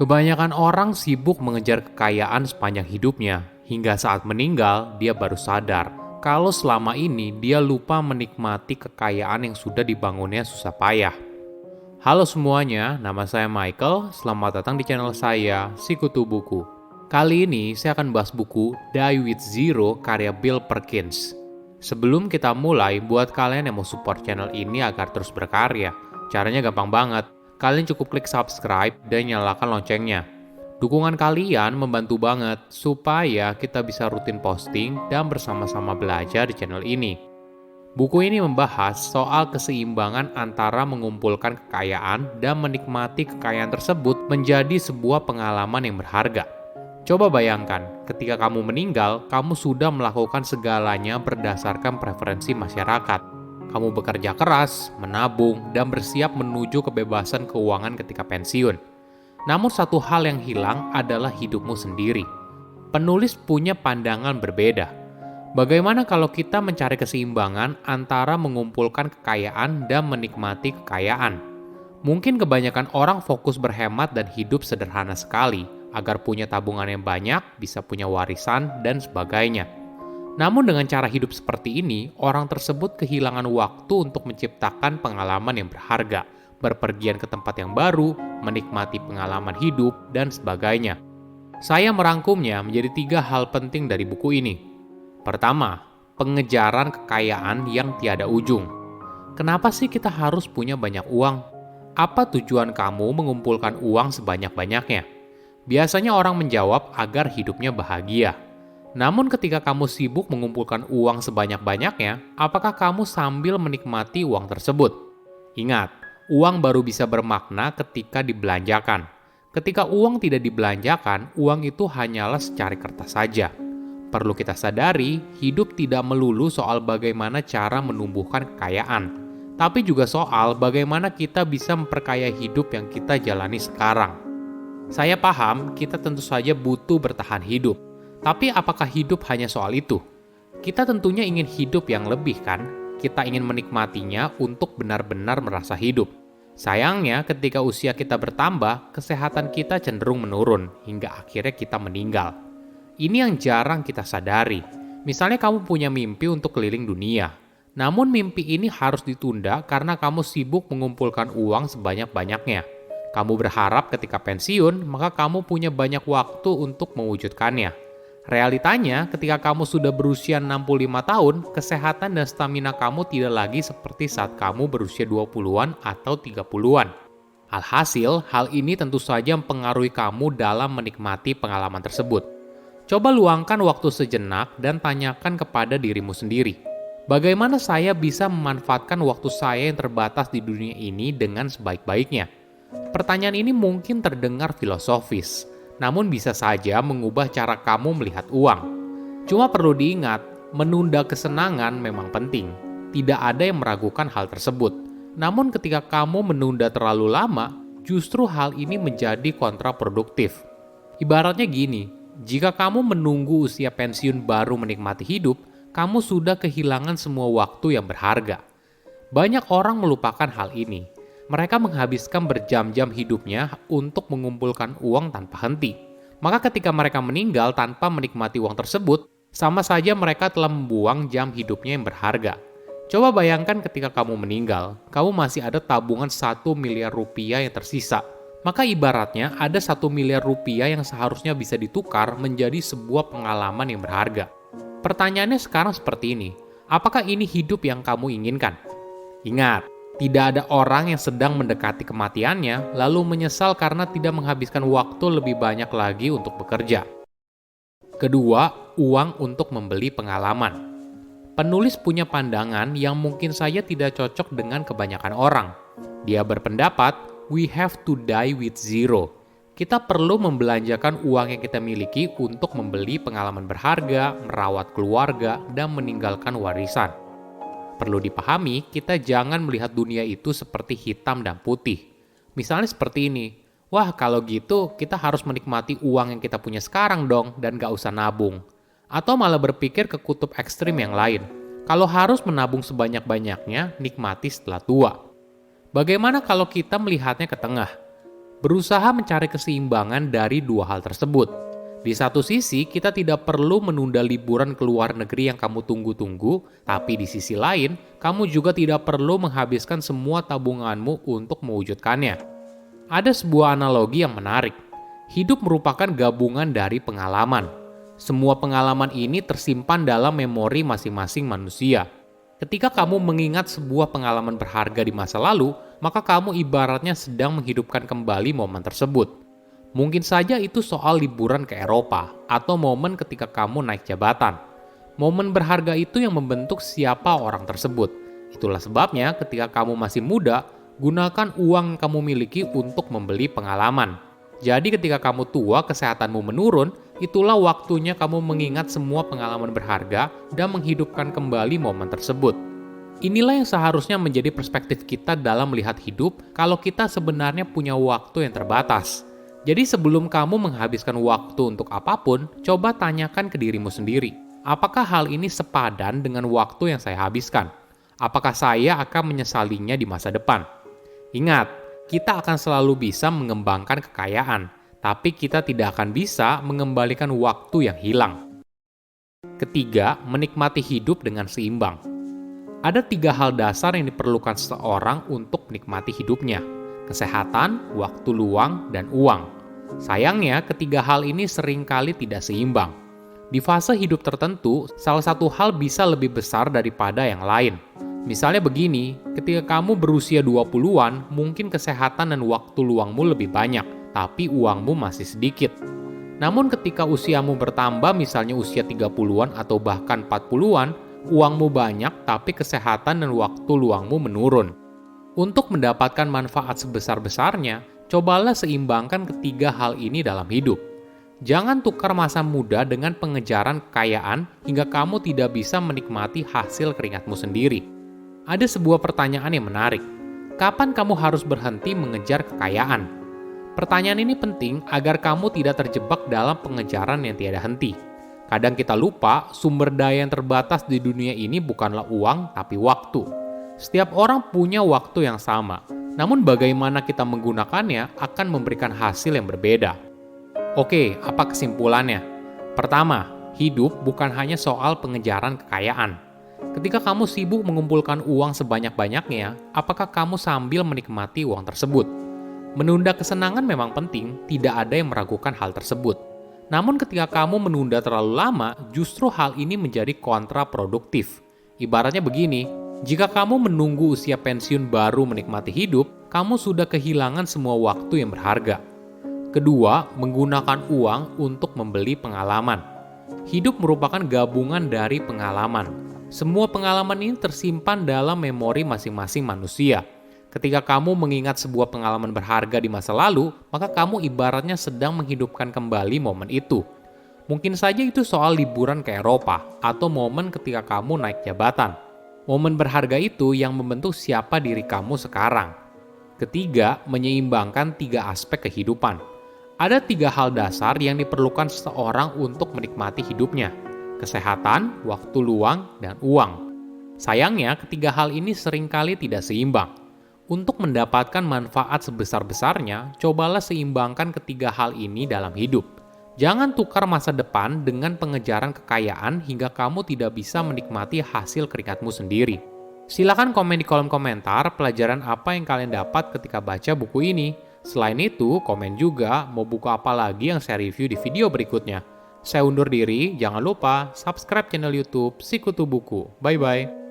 Kebanyakan orang sibuk mengejar kekayaan sepanjang hidupnya, hingga saat meninggal dia baru sadar kalau selama ini dia lupa menikmati kekayaan yang sudah dibangunnya susah payah. Halo semuanya, nama saya Michael. Selamat datang di channel saya, Sikutu Buku. Kali ini saya akan bahas buku Die with Zero karya Bill Perkins. Sebelum kita mulai, buat kalian yang mau support channel ini agar terus berkarya, caranya gampang banget. Kalian cukup klik subscribe dan nyalakan loncengnya. Dukungan kalian membantu banget supaya kita bisa rutin posting dan bersama-sama belajar di channel ini. Buku ini membahas soal keseimbangan antara mengumpulkan kekayaan dan menikmati kekayaan tersebut menjadi sebuah pengalaman yang berharga. Coba bayangkan, ketika kamu meninggal, kamu sudah melakukan segalanya berdasarkan preferensi masyarakat. Kamu bekerja keras, menabung, dan bersiap menuju kebebasan keuangan ketika pensiun. Namun satu hal yang hilang adalah hidupmu sendiri. Penulis punya pandangan berbeda. Bagaimana kalau kita mencari keseimbangan antara mengumpulkan kekayaan dan menikmati kekayaan? Mungkin kebanyakan orang fokus berhemat dan hidup sederhana sekali, agar punya tabungan yang banyak, bisa punya warisan, dan sebagainya. Namun dengan cara hidup seperti ini, orang tersebut kehilangan waktu untuk menciptakan pengalaman yang berharga, berpergian ke tempat yang baru, menikmati pengalaman hidup, dan sebagainya. Saya merangkumnya menjadi 3 hal penting dari buku ini. Pertama, pengejaran kekayaan yang tiada ujung. Kenapa sih kita harus punya banyak uang? Apa tujuan kamu mengumpulkan uang sebanyak-banyaknya? Biasanya orang menjawab agar hidupnya bahagia. Namun ketika kamu sibuk mengumpulkan uang sebanyak-banyaknya, apakah kamu sambil menikmati uang tersebut? Ingat, uang baru bisa bermakna ketika dibelanjakan. Ketika uang tidak dibelanjakan, uang itu hanyalah secari kertas saja. Perlu kita sadari, hidup tidak melulu soal bagaimana cara menumbuhkan kekayaan, tapi juga soal bagaimana kita bisa memperkaya hidup yang kita jalani sekarang. Saya paham, kita tentu saja butuh bertahan hidup. Tapi apakah hidup hanya soal itu? Kita tentunya ingin hidup yang lebih kan? Kita ingin menikmatinya untuk benar-benar merasa hidup. Sayangnya ketika usia kita bertambah, kesehatan kita cenderung menurun hingga akhirnya kita meninggal. Ini yang jarang kita sadari. Misalnya kamu punya mimpi untuk keliling dunia. Namun mimpi ini harus ditunda karena kamu sibuk mengumpulkan uang sebanyak-banyaknya. Kamu berharap ketika pensiun, maka kamu punya banyak waktu untuk mewujudkannya. Realitanya, ketika kamu sudah berusia 65 tahun, kesehatan dan stamina kamu tidak lagi seperti saat kamu berusia 20-an atau 30-an. Alhasil, hal ini tentu saja mempengaruhi kamu dalam menikmati pengalaman tersebut. Coba luangkan waktu sejenak dan tanyakan kepada dirimu sendiri. Bagaimana saya bisa memanfaatkan waktu saya yang terbatas di dunia ini dengan sebaik-baiknya? Pertanyaan ini mungkin terdengar filosofis, namun bisa saja mengubah cara kamu melihat uang. Cuma perlu diingat, menunda kesenangan memang penting. Tidak ada yang meragukan hal tersebut. Namun ketika kamu menunda terlalu lama, justru hal ini menjadi kontraproduktif. Ibaratnya gini, jika kamu menunggu usia pensiun baru menikmati hidup, kamu sudah kehilangan semua waktu yang berharga. Banyak orang melupakan hal ini. Mereka menghabiskan berjam-jam hidupnya untuk mengumpulkan uang tanpa henti. Maka ketika mereka meninggal tanpa menikmati uang tersebut, sama saja mereka telah membuang jam hidupnya yang berharga. Coba bayangkan ketika kamu meninggal, kamu masih ada tabungan 1 miliar rupiah yang tersisa. Maka ibaratnya ada 1 miliar rupiah yang seharusnya bisa ditukar menjadi sebuah pengalaman yang berharga. Pertanyaannya sekarang seperti ini, apakah ini hidup yang kamu inginkan? Ingat, tidak ada orang yang sedang mendekati kematiannya lalu menyesal karena tidak menghabiskan waktu lebih banyak lagi untuk bekerja. Kedua, uang untuk membeli pengalaman. Penulis punya pandangan yang mungkin saja tidak cocok dengan kebanyakan orang. Dia berpendapat, we have to die with zero. Kita perlu membelanjakan uang yang kita miliki untuk membeli pengalaman berharga, merawat keluarga, dan meninggalkan warisan. Perlu dipahami, kita jangan melihat dunia itu seperti hitam dan putih. Misalnya seperti ini, wah kalau gitu kita harus menikmati uang yang kita punya sekarang dong dan gak usah nabung. Atau malah berpikir ke kutub ekstrim yang lain, kalau harus menabung sebanyak-banyaknya, nikmati setelah tua. Bagaimana kalau kita melihatnya ke tengah? Berusaha mencari keseimbangan dari dua hal tersebut. Di satu sisi, kita tidak perlu menunda liburan ke luar negeri yang kamu tunggu-tunggu, tapi di sisi lain, kamu juga tidak perlu menghabiskan semua tabunganmu untuk mewujudkannya. Ada sebuah analogi yang menarik. Hidup merupakan gabungan dari pengalaman. Semua pengalaman ini tersimpan dalam memori masing-masing manusia. Ketika kamu mengingat sebuah pengalaman berharga di masa lalu, maka kamu ibaratnya sedang menghidupkan kembali momen tersebut. Mungkin saja itu soal liburan ke Eropa, atau momen ketika kamu naik jabatan. Momen berharga itu yang membentuk siapa orang tersebut. Itulah sebabnya ketika kamu masih muda, gunakan uang yang kamu miliki untuk membeli pengalaman. Jadi ketika kamu tua, kesehatanmu menurun, itulah waktunya kamu mengingat semua pengalaman berharga dan menghidupkan kembali momen tersebut. Inilah yang seharusnya menjadi perspektif kita dalam melihat hidup kalau kita sebenarnya punya waktu yang terbatas. Jadi sebelum kamu menghabiskan waktu untuk apapun, coba tanyakan ke dirimu sendiri. Apakah hal ini sepadan dengan waktu yang saya habiskan? Apakah saya akan menyesalinya di masa depan? Ingat, kita akan selalu bisa mengembangkan kekayaan, tapi kita tidak akan bisa mengembalikan waktu yang hilang. Ketiga, menikmati hidup dengan seimbang. Ada 3 hal dasar yang diperlukan seseorang untuk menikmati hidupnya: kesehatan, waktu luang, dan uang. Sayangnya, ketiga hal ini seringkali tidak seimbang. Di fase hidup tertentu, salah satu hal bisa lebih besar daripada yang lain. Misalnya begini, ketika kamu berusia 20-an, mungkin kesehatan dan waktu luangmu lebih banyak, tapi uangmu masih sedikit. Namun ketika usiamu bertambah, misalnya usia 30-an atau bahkan 40-an, uangmu banyak tapi kesehatan dan waktu luangmu menurun. Untuk mendapatkan manfaat sebesar-besarnya, cobalah seimbangkan ketiga hal ini dalam hidup. Jangan tukar masa muda dengan pengejaran kekayaan hingga kamu tidak bisa menikmati hasil keringatmu sendiri. Ada sebuah pertanyaan yang menarik. Kapan kamu harus berhenti mengejar kekayaan? Pertanyaan ini penting agar kamu tidak terjebak dalam pengejaran yang tiada henti. Kadang kita lupa, sumber daya yang terbatas di dunia ini bukanlah uang, tapi waktu. Setiap orang punya waktu yang sama, namun bagaimana kita menggunakannya akan memberikan hasil yang berbeda. Oke, apa kesimpulannya? Pertama, hidup bukan hanya soal pengejaran kekayaan. Ketika kamu sibuk mengumpulkan uang sebanyak-banyaknya, apakah kamu sambil menikmati uang tersebut? Menunda kesenangan memang penting, tidak ada yang meragukan hal tersebut. Namun ketika kamu menunda terlalu lama, justru hal ini menjadi kontraproduktif. Ibaratnya begini, jika kamu menunggu usia pensiun baru menikmati hidup, kamu sudah kehilangan semua waktu yang berharga. Kedua, menggunakan uang untuk membeli pengalaman. Hidup merupakan gabungan dari pengalaman. Semua pengalaman ini tersimpan dalam memori masing-masing manusia. Ketika kamu mengingat sebuah pengalaman berharga di masa lalu, maka kamu ibaratnya sedang menghidupkan kembali momen itu. Mungkin saja itu soal liburan ke Eropa, atau momen ketika kamu naik jabatan. Momen berharga itu yang membentuk siapa diri kamu sekarang. Ketiga, menyeimbangkan 3 aspek kehidupan. Ada 3 hal dasar yang diperlukan seseorang untuk menikmati hidupnya: kesehatan, waktu luang, dan uang. Sayangnya, ketiga hal ini seringkali tidak seimbang. Untuk mendapatkan manfaat sebesar-besarnya, cobalah seimbangkan ketiga hal ini dalam hidup. Jangan tukar masa depan dengan pengejaran kekayaan hingga kamu tidak bisa menikmati hasil keringatmu sendiri. Silakan komen di kolom komentar pelajaran apa yang kalian dapat ketika baca buku ini. Selain itu, komen juga mau buku apa lagi yang saya review di video berikutnya. Saya undur diri, jangan lupa subscribe channel YouTube Sikutu Buku. Bye-bye.